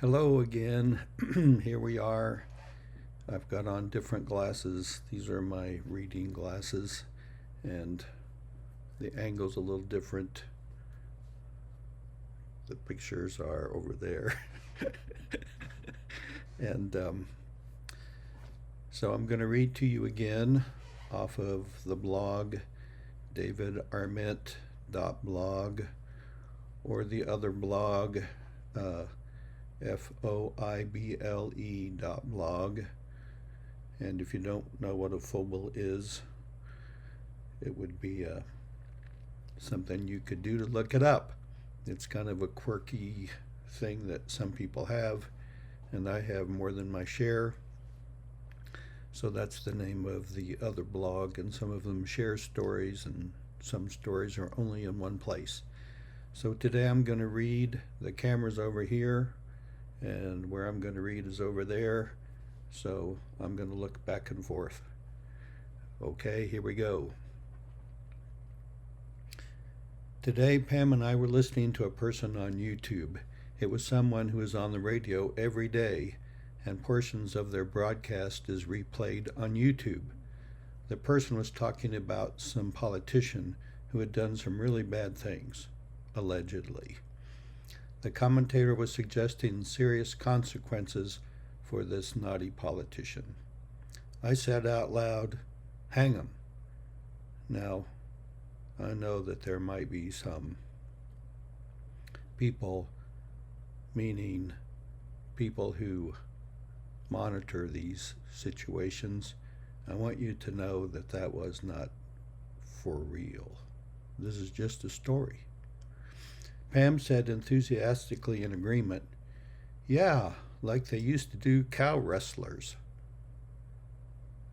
Hello again. Here we are. I've got on different glasses. These are my reading glasses, and the angle's a little different. The pictures are over there. and so I'm going to read to you again off of the blog davidarmit.blog or the other blog foible.blog. And if you don't know what a foible is, it would be something you could do to look it up. It's kind of a quirky thing that some people have, and I have more than my share. So that's the name of the other blog, and some of them share stories, and some stories are only in one place. So today I'm going to read. The camera's over here, and where I'm going to read is over there. So I'm going to look back and forth. Okay, here we go. Today, Pam and I were listening to a person on YouTube. It was someone who is on the radio every day, and portions of their broadcast is replayed on YouTube. The person was talking about some politician who had done some really bad things, allegedly. The commentator was suggesting serious consequences for this naughty politician. I said out loud, "Hang him." Now, I know that there might be some people, meaning people who monitor these situations. I want you to know that that was not for real. This is just a story. Pam said enthusiastically in agreement, "Yeah, like they used to do cow wrestlers."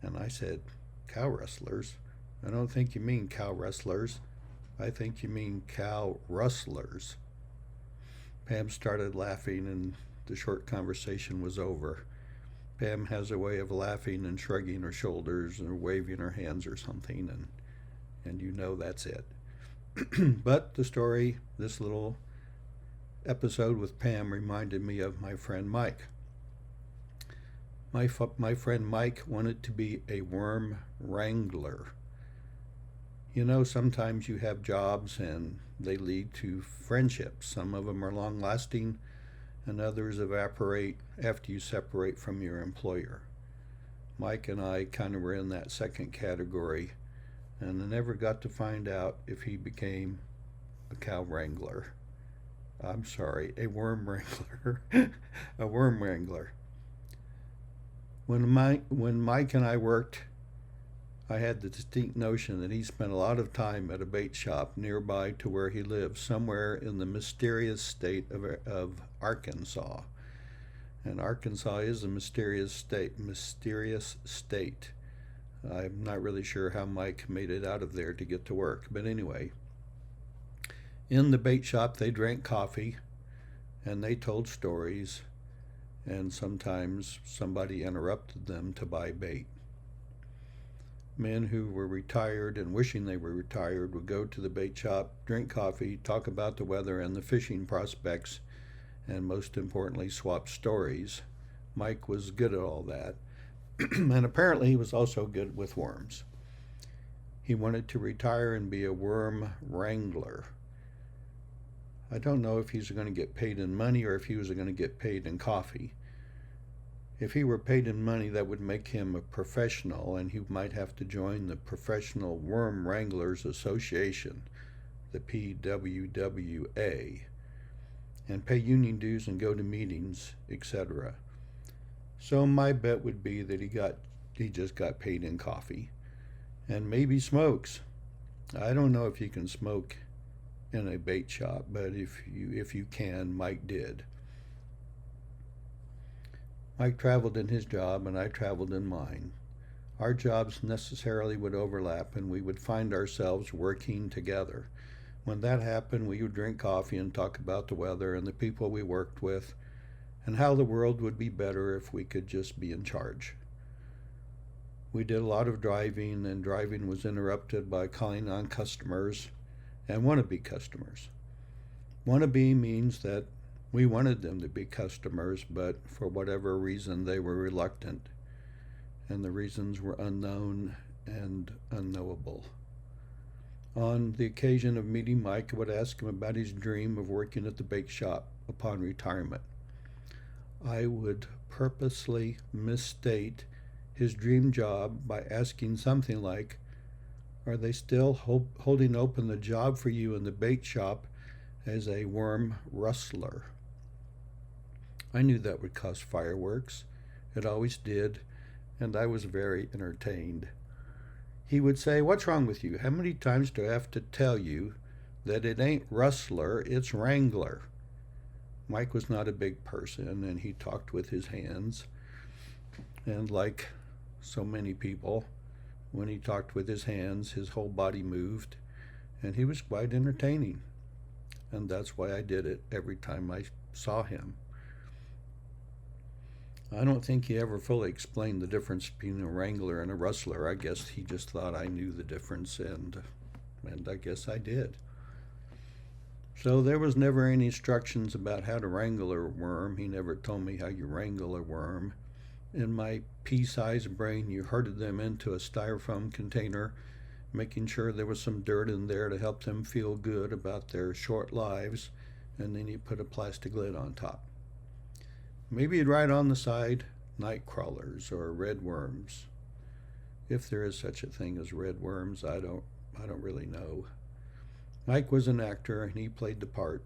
And I said, "Cow wrestlers? I don't think you mean cow wrestlers. I think you mean cow rustlers." Pam started laughing, and the short conversation was over. Pam has a way of laughing and shrugging her shoulders or waving her hands or something, and you know that's it. But the story, this little episode with Pam, reminded me of my friend Mike. My friend Mike wanted to be a worm wrangler. You know, sometimes you have jobs and they lead to friendships. Some of them are long lasting, and others evaporate after you separate from your employer. Mike and I kind of were in that second category, and I never got to find out if he became a cow wrangler. I'm sorry, a worm wrangler. A worm wrangler. When Mike and I worked, I had the distinct notion that he spent a lot of time at a bait shop nearby to where he lived, somewhere in the mysterious state of Arkansas. And Arkansas is a mysterious state. I'm not really sure how Mike made it out of there to get to work. But anyway, in the bait shop, they drank coffee and they told stories, and sometimes somebody interrupted them to buy bait. Men who were retired and wishing they were retired would go to the bait shop, drink coffee, talk about the weather and the fishing prospects, and most importantly, swap stories. Mike was good at all that. And apparently he was also good with worms. He wanted to retire and be a worm wrangler. I don't know if he's going to get paid in money or if he was going to get paid in coffee. If he were paid in money, that would make him a professional, and he might have to join the Professional Worm Wranglers Association, the PWWA, and pay union dues and go to meetings, etc. So my bet would be that he just got paid in coffee, and maybe smokes. I don't know if you can smoke in a bait shop, but if you can, Mike did. Mike traveled in his job and I traveled in mine. Our jobs necessarily would overlap and we would find ourselves working together. When that happened, we would drink coffee and talk about the weather and the people we worked with and how the world would be better if we could just be in charge. We did a lot of driving, and driving was interrupted by calling on customers and wannabe customers. Wannabe means that We wanted them to be customers, but for whatever reason they were reluctant, and the reasons were unknown and unknowable. On the occasion of meeting Mike, I would ask him about his dream of working at the bake shop upon retirement. I would purposely misstate his dream job by asking something like, "Are they still holding open the job for you in the bake shop as a worm rustler?" I knew that would cause fireworks. It always did, and I was very entertained. He would say, "What's wrong with you? How many times do I have to tell you that it ain't rustler, it's wrangler?" Mike was not a big person, and he talked with his hands. And like so many people, when he talked with his hands, his whole body moved, and he was quite entertaining. And that's why I did it every time I saw him. I don't think he ever fully explained the difference between a wrangler and a rustler. I guess he just thought I knew the difference, and I guess I did. So there was never any instructions about how to wrangle a worm. He never told me how you wrangle a worm. In my pea-sized brain, you herded them into a styrofoam container, making sure there was some dirt in there to help them feel good about their short lives, and then you put a plastic lid on top. Maybe you'd write on the side, "night crawlers" or "red worms." If there is such a thing as red worms, I don't really know. Mike was an actor, and he played the part.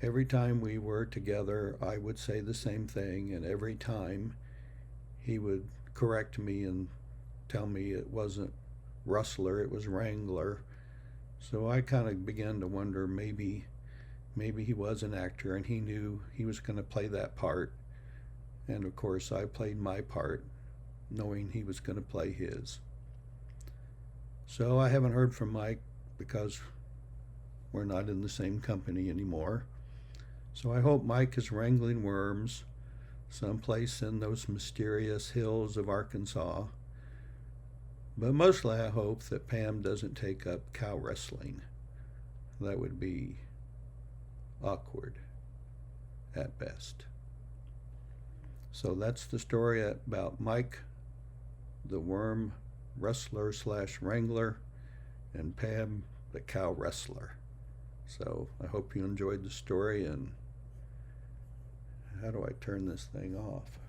Every time we were together, I would say the same thing, and every time he would correct me and tell me it wasn't rustler, it was wrangler. So I kind of began to wonder, maybe he was an actor and he knew he was going to play that part. And of course, I played my part, knowing he was going to play his. So I haven't heard from Mike because we're not in the same company anymore. So I hope Mike is wrangling worms someplace in those mysterious hills of Arkansas. But mostly I hope that Pam doesn't take up cow wrestling. That would be awkward at best. So that's the story about Mike, the worm rustler / wrangler, and Pam, the cow wrestler. So I hope you enjoyed the story, and how do I turn this thing off?